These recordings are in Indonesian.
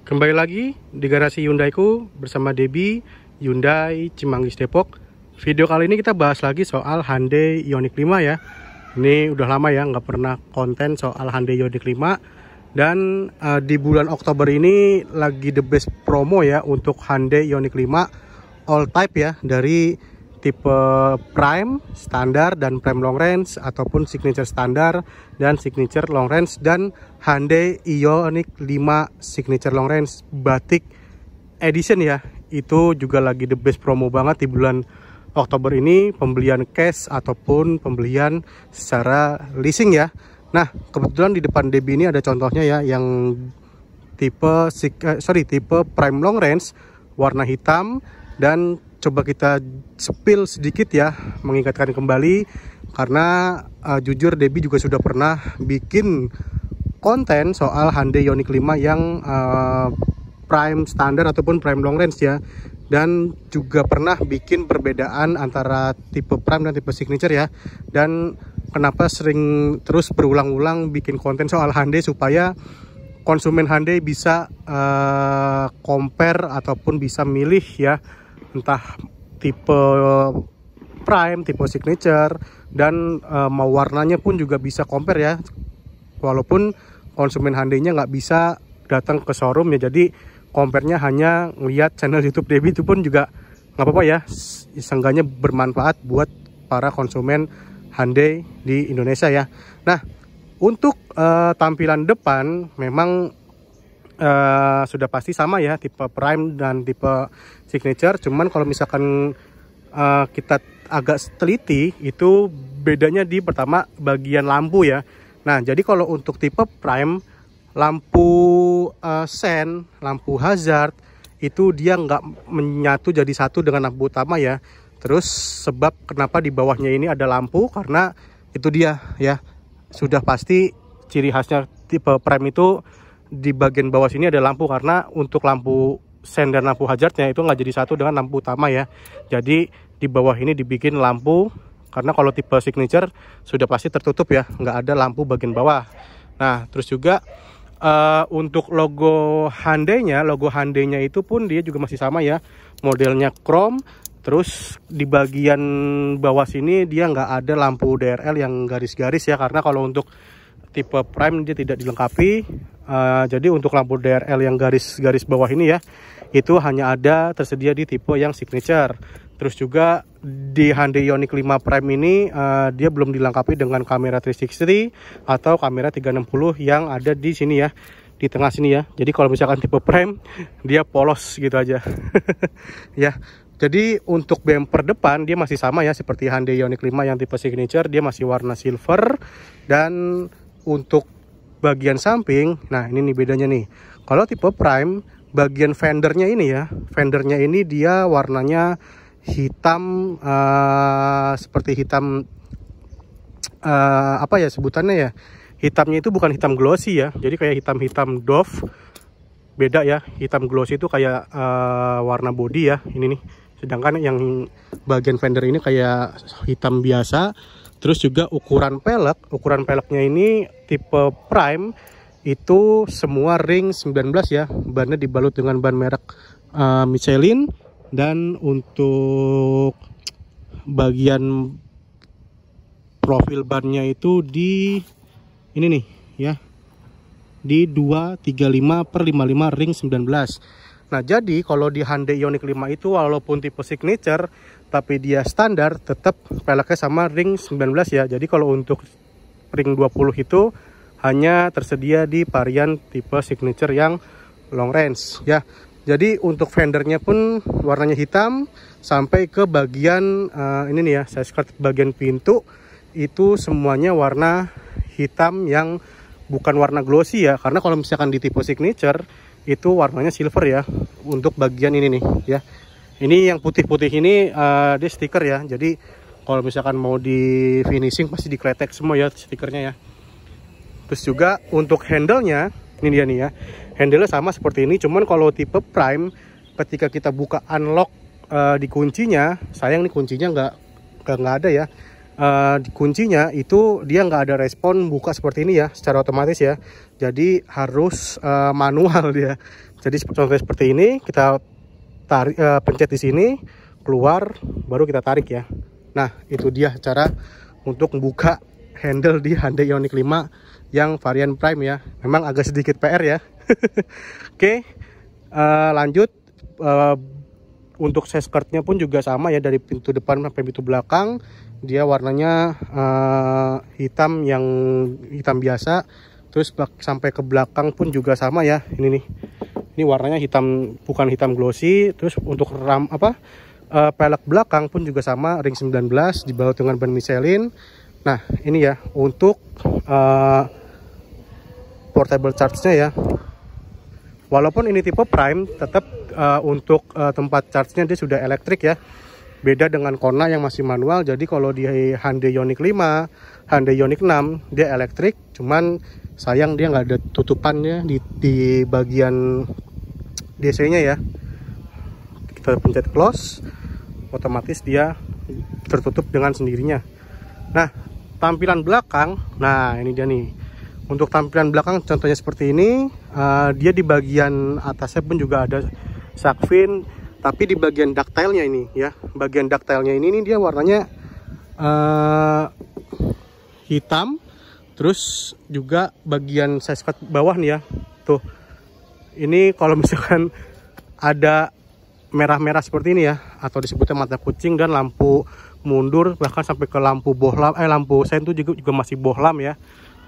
Kembali lagi di garasi Hyundai-ku bersama Debi, Hyundai Cimanggis Depok. Video kali ini kita bahas lagi soal Hyundai Ioniq 5 ya. Ini udah lama ya nggak pernah konten soal Hyundai Ioniq 5. Dan di bulan Oktober ini lagi the best promo ya untuk Hyundai Ioniq 5 all type ya, dari tipe Prime, Standar, dan Prime Long Range, ataupun Signature Standar dan Signature Long Range, dan Hyundai Ioniq 5 Signature Long Range Batik Edition ya. Itu juga lagi the best promo banget di bulan Oktober ini, pembelian cash ataupun pembelian secara leasing ya. Nah, kebetulan di depan Debi ini ada contohnya ya, yang tipe Prime Long Range warna hitam. Dan coba kita spill sedikit ya, mengingatkan kembali, karena jujur Debi juga sudah pernah bikin konten soal Hyundai Ioniq 5 yang Prime Standard ataupun Prime Long Range ya. Dan juga pernah bikin perbedaan antara tipe Prime dan tipe Signature ya. Dan kenapa sering terus berulang-ulang bikin konten soal Hyundai, supaya konsumen Hyundai bisa compare ataupun bisa milih ya, entah tipe Prime, tipe Signature, dan mau warnanya pun juga bisa compare ya. Walaupun konsumen Hyundai-nya nggak bisa datang ke showroom ya, jadi compare-nya hanya ngeliat channel YouTube Debi, itu pun juga nggak apa-apa ya. Seenggaknya bermanfaat buat para konsumen Hyundai di Indonesia ya. Nah, untuk tampilan depan memang sudah pasti sama ya, tipe Prime dan tipe Signature. Cuman kalau misalkan kita agak teliti, itu bedanya di pertama bagian lampu ya. Nah, jadi kalau untuk tipe Prime, lampu sen, lampu hazard itu dia nggak menyatu jadi satu dengan lampu utama ya. Terus sebab kenapa di bawahnya ini ada lampu, karena itu dia ya, sudah pasti ciri khasnya tipe Prime itu di bagian bawah sini ada lampu, karena untuk lampu sen dan lampu hazardnya itu nggak jadi satu dengan lampu utama ya. Jadi di bawah ini dibikin lampu, karena kalau tipe Signature sudah pasti tertutup ya, nggak ada lampu bagian bawah. Nah, terus juga untuk logo Hyundai-nya itu pun dia juga masih sama ya, modelnya chrome. Terus di bagian bawah sini dia nggak ada lampu DRL yang garis-garis ya, karena kalau untuk tipe Prime dia tidak dilengkapi. Jadi untuk lampu DRL yang garis-garis bawah ini ya, itu hanya ada tersedia di tipe yang Signature. Terus juga di Hyundai Ioniq 5 Prime ini dia belum dilengkapi dengan kamera 360 atau kamera 360 yang ada di sini ya, di tengah sini ya. Jadi kalau misalkan tipe Prime dia polos gitu aja. Ya. Jadi untuk bumper depan dia masih sama ya, seperti Hyundai Ioniq 5 yang tipe Signature, dia masih warna silver. Dan untuk bagian samping, nah ini nih bedanya nih. Kalau tipe Prime, bagian fendernya ini ya, fendernya ini dia warnanya hitam, seperti hitam apa ya sebutannya ya, hitamnya itu bukan hitam glossy ya, jadi kayak hitam-hitam doff. Beda ya, hitam glossy itu kayak warna body ya, ini nih. Sedangkan yang bagian fender ini kayak hitam biasa. Terus juga ukuran peleknya ini tipe Prime itu semua ring 19 ya. Bannya dibalut dengan ban merek Michelin. Dan untuk bagian profil bannya itu di ini nih ya, di 235/55 ring 19. Nah, jadi kalau di Hyundai Ioniq 5 itu walaupun tipe Signature tapi dia standar, tetap peleknya sama ring 19 ya. Jadi kalau untuk ring 20 itu hanya tersedia di varian tipe Signature yang long range ya. Jadi untuk fendernya pun warnanya hitam, sampai ke bagian ini nih ya, saya skirt bagian pintu itu semuanya warna hitam yang bukan warna glossy ya. Karena kalau misalkan di tipe Signature itu warnanya silver ya. Untuk bagian ini nih ya, ini yang putih-putih ini dia stiker ya. Jadi kalau misalkan mau di finishing pasti dikletek semua ya stikernya ya. Terus juga untuk handle-nya, ini dia nih ya, handle-nya sama seperti ini. Cuman kalau tipe Prime, ketika kita buka unlock di kuncinya, sayang nih kuncinya nggak ada ya. Di kuncinya itu dia nggak ada respon buka seperti ini ya, secara otomatis ya. Jadi harus manual dia. Jadi contohnya seperti ini, kita tarik, pencet di sini, keluar, baru kita tarik ya. Nah, itu dia cara untuk membuka handle di Hyundai Ioniq 5 yang varian Prime ya. Memang agak sedikit PR ya. Oke, lanjut. Untuk seskirtnya pun juga sama ya, dari pintu depan sampai pintu belakang dia warnanya hitam, yang hitam biasa. Terus sampai ke belakang pun juga sama ya, ini nih, ini warnanya hitam, bukan hitam glossy. Terus untuk pelek belakang pun juga sama, ring 19 dibalut dengan ban Michelin. Nah ini ya untuk portable charge-nya ya. Walaupun ini tipe Prime, tetap untuk tempat charge-nya dia sudah elektrik ya. Beda dengan Kona yang masih manual. Jadi kalau di Hyundai Ioniq 5, Hyundai Ioniq 6 dia elektrik, cuman sayang dia nggak ada tutupannya di bagian DC-nya ya. Kita pencet close, otomatis dia tertutup dengan sendirinya. Nah, tampilan belakang, nah ini dia nih. Untuk tampilan belakang contohnya seperti ini, dia di bagian atasnya pun juga ada shark fin, tapi di bagian ductile-nya ini ya, bagian ductile-nya ini dia warnanya hitam. Terus juga bagian side skirt bawah nih ya, tuh ini kalau misalkan ada merah-merah seperti ini ya, atau disebutnya mata kucing, dan lampu mundur bahkan sampai ke lampu bohlam, lampu sein itu juga masih bohlam ya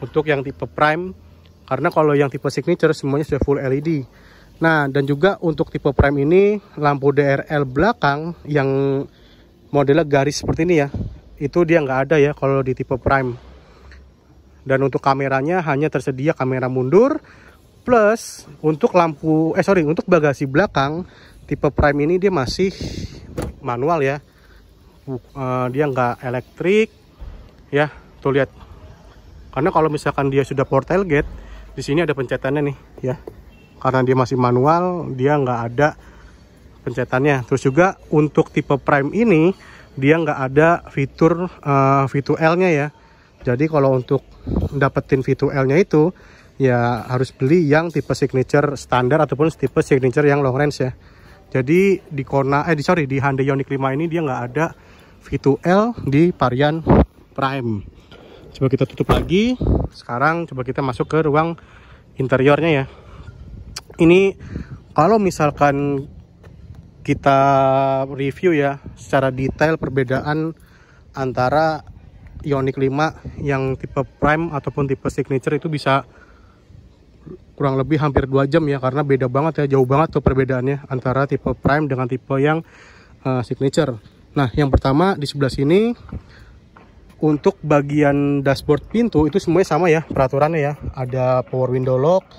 untuk yang tipe Prime. Karena kalau yang tipe Signature semuanya sudah full LED. Nah, dan juga untuk tipe Prime ini lampu DRL belakang yang modelnya garis seperti ini ya, itu dia nggak ada ya kalau di tipe Prime. Dan untuk kameranya hanya tersedia kamera mundur, plus untuk untuk bagasi belakang tipe Prime ini dia masih manual ya. Dia nggak elektrik ya, tuh lihat. Karena kalau misalkan dia sudah port tailgate, di sini ada pencetannya nih ya. Karena dia masih manual, dia nggak ada pencetannya. Terus juga untuk tipe Prime ini dia nggak ada fitur V2L-nya ya. Jadi kalau untuk dapetin V2L-nya itu ya harus beli yang tipe Signature standar ataupun tipe Signature yang long range ya. Jadi di di Hyundai Ioniq 5 ini dia nggak ada V2L di varian Prime. Coba kita tutup lagi. Sekarang coba kita masuk ke ruang interiornya ya. Ini kalau misalkan kita review ya secara detail perbedaan antara Ioniq 5 yang tipe Prime ataupun tipe Signature itu bisa kurang lebih hampir 2 jam ya, karena beda banget ya, jauh banget tuh perbedaannya antara tipe Prime dengan tipe yang Signature. Nah, yang pertama di sebelah sini untuk bagian dashboard pintu itu semuanya sama ya peraturannya ya. Ada power window lock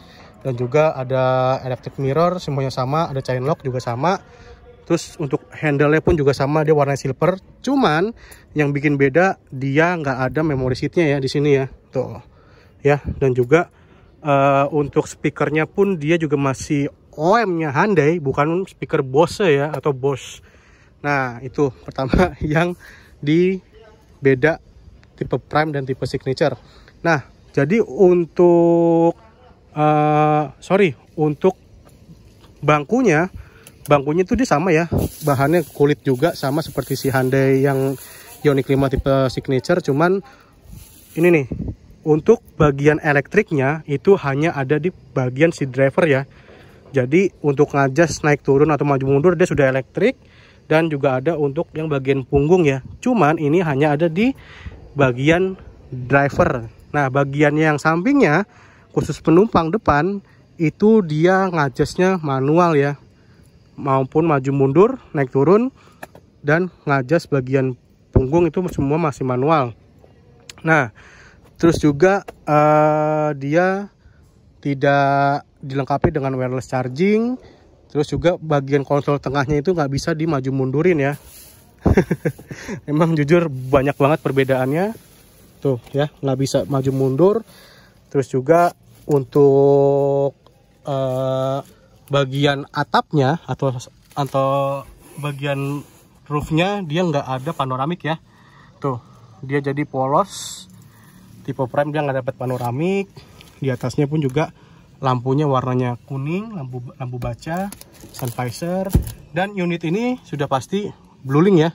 dan juga ada electric mirror, semuanya sama. Ada chain lock juga sama. Terus untuk handle-nya pun juga sama, dia warna silver. Cuman yang bikin beda dia nggak ada memory seat-nya ya di sini ya. Tuh. Ya, dan juga untuk speakernya pun dia juga masih OM-nya Hyundai, bukan speaker Bose ya atau Bose. Nah, itu pertama yang di beda tipe Prime dan tipe Signature. Nah, jadi untuk untuk bangkunya itu dia sama ya, bahannya kulit juga sama seperti si Hyundai yang Ioniq 5 tipe Signature. Cuman ini nih, untuk bagian elektriknya itu hanya ada di bagian si driver ya. Jadi untuk ngadjust naik turun atau maju mundur dia sudah elektrik, dan juga ada untuk yang bagian punggung ya. Cuman ini hanya ada di bagian driver. Nah, bagian yang sampingnya khusus penumpang depan itu dia ngadjustnya manual ya, maupun maju mundur, naik turun, dan ngadjust bagian punggung itu semua masih manual. Nah, terus juga dia tidak dilengkapi dengan wireless charging. Terus juga bagian konsol tengahnya itu nggak bisa dimaju mundurin ya. Emang jujur banyak banget perbedaannya. Tuh ya, nggak bisa maju mundur. Terus juga untuk bagian atapnya atau bagian roofnya dia nggak ada panoramik ya. Tuh, dia jadi polos. Tipe Prime dia nggak dapat panoramik. Di atasnya pun juga lampunya warnanya kuning, lampu baca, sun visor, dan unit ini sudah pasti blueling ya.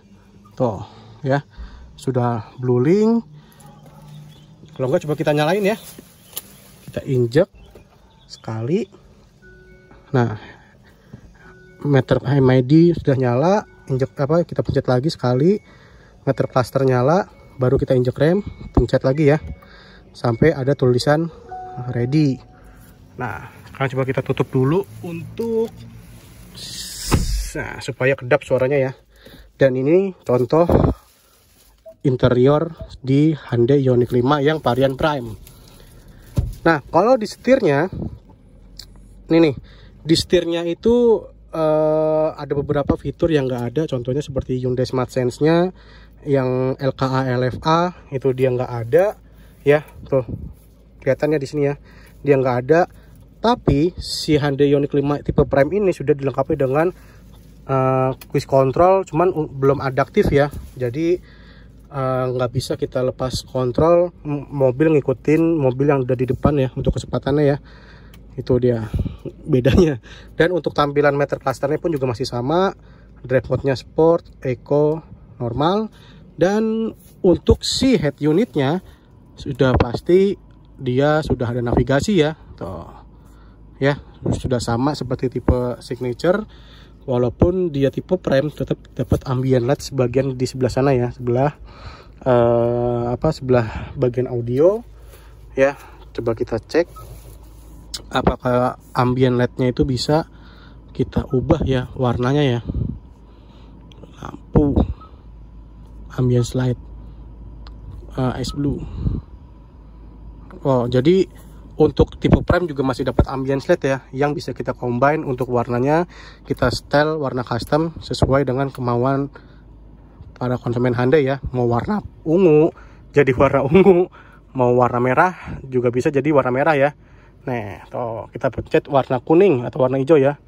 Tuh ya, sudah blueling. Kalau enggak coba kita nyalain ya. Kita injek sekali. Nah, meter HMID sudah nyala, injek kita pencet lagi sekali. Meter cluster nyala, baru kita injek rem, pencet lagi ya. Sampai ada tulisan ready. Nah, sekarang coba kita tutup dulu untuk supaya kedap suaranya ya. Dan ini contoh interior di Hyundai Ioniq 5 yang varian Prime. Nah, kalau di setirnya, ini nih, di setirnya itu ada beberapa fitur yang nggak ada. Contohnya seperti Hyundai Smart Sense-nya yang LKA LFA itu dia nggak ada ya. Tuh kelihatannya di sini ya, dia nggak ada. Tapi si Hyundai Ioniq 5 tipe Prime ini sudah dilengkapi dengan cruise control, cuman belum adaptif ya. Jadi nggak bisa kita lepas kontrol mobil ngikutin mobil yang udah di depan ya untuk kecepatannya ya. Itu dia bedanya. Dan untuk tampilan meter clusternya pun juga masih sama. Drive mode-nya sport, eco, normal. Dan untuk si head unitnya sudah pasti dia sudah ada navigasi ya. Tuh ya, sudah sama seperti tipe signature. Walaupun dia tipe Prime, tetap dapat ambient light sebagian di sebelah sana ya, sebelah sebelah bagian audio ya. Coba kita cek apakah ambient lightnya itu bisa kita ubah ya warnanya ya. Lampu ambient light ice blue. Oh, jadi untuk tipe Prime juga masih dapat ambient light ya, yang bisa kita combine untuk warnanya. Kita setel warna custom sesuai dengan kemauan para konsumen Hyundai ya. Mau warna ungu jadi warna ungu, mau warna merah juga bisa jadi warna merah ya. Nah, tuh kita pencet warna kuning atau warna hijau ya,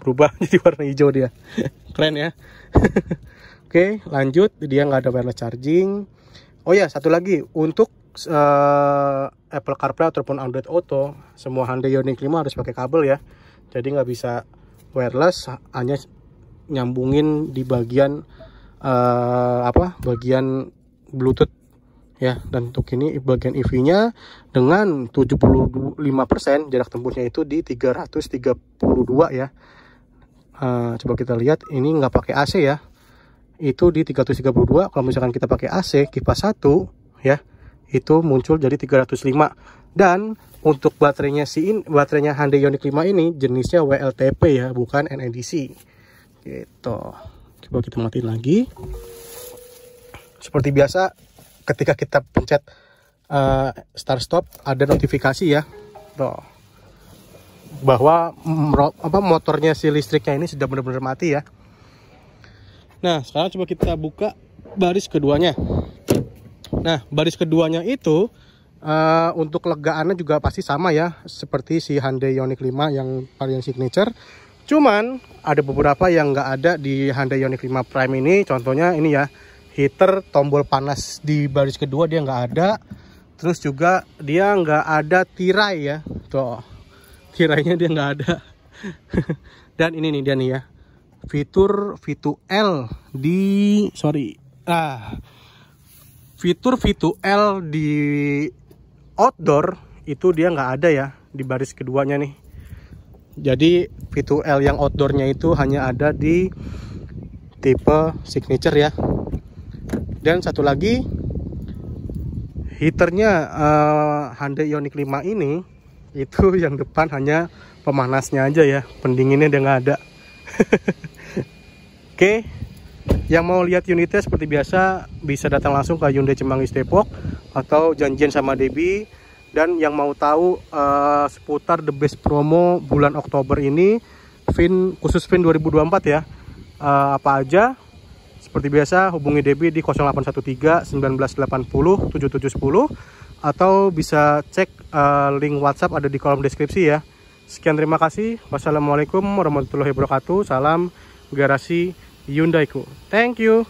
berubah jadi warna hijau dia. Keren ya. Oke, lanjut. Dia nggak ada wireless charging. Oh ya, satu lagi untuk Apple CarPlay ataupun Android Auto, semua Hyundai Ioniq 5 harus pakai kabel ya. Jadi nggak bisa wireless, hanya nyambungin di bagian bagian Bluetooth ya. Dan untuk ini bagian EV-nya dengan 75% jarak tempuhnya itu di 332 ya. Coba kita lihat, ini nggak pakai AC ya. Itu di 332. Kalau misalkan kita pakai AC kipas 1 ya, itu muncul jadi 305. Dan untuk baterainya baterainya Hyundai Ioniq 5 ini jenisnya WLTP ya, bukan NMDC gitu. Coba kita matiin lagi. Seperti biasa ketika kita pencet start stop ada notifikasi ya, tuh, bahwa motornya si listriknya ini sudah benar-benar mati ya. Nah, sekarang coba kita buka baris keduanya. Nah, baris keduanya itu untuk legaannya juga pasti sama ya, seperti si Hyundai Ioniq 5 yang varian signature. Cuman ada beberapa yang nggak ada di Hyundai Ioniq 5 Prime ini. Contohnya ini ya, heater tombol panas di baris kedua dia nggak ada. Terus juga dia nggak ada tirai ya, tuh tirainya dia nggak ada. Dan ini nih dia nih ya, fitur V2L di fitur V2L di outdoor itu dia nggak ada ya di baris keduanya nih. Jadi V2L yang outdoornya itu hanya ada di tipe signature ya. Dan satu lagi, heaternya Hyundai Ioniq 5 ini itu yang depan hanya pemanasnya aja ya, pendinginnya dia nggak ada. Oke. Yang mau lihat unitnya seperti biasa bisa datang langsung ke Hyundai Cimanggis Depok atau janjian sama Debbie. Dan yang mau tahu seputar the best promo bulan Oktober ini, khusus VIN 2024 ya, apa aja, seperti biasa hubungi Debbie di 0813 1980 7710 atau bisa cek link WhatsApp ada di kolom deskripsi ya. Sekian, terima kasih. Wassalamualaikum warahmatullahi wabarakatuh. Salam garasi Hyundaiku. Thank you.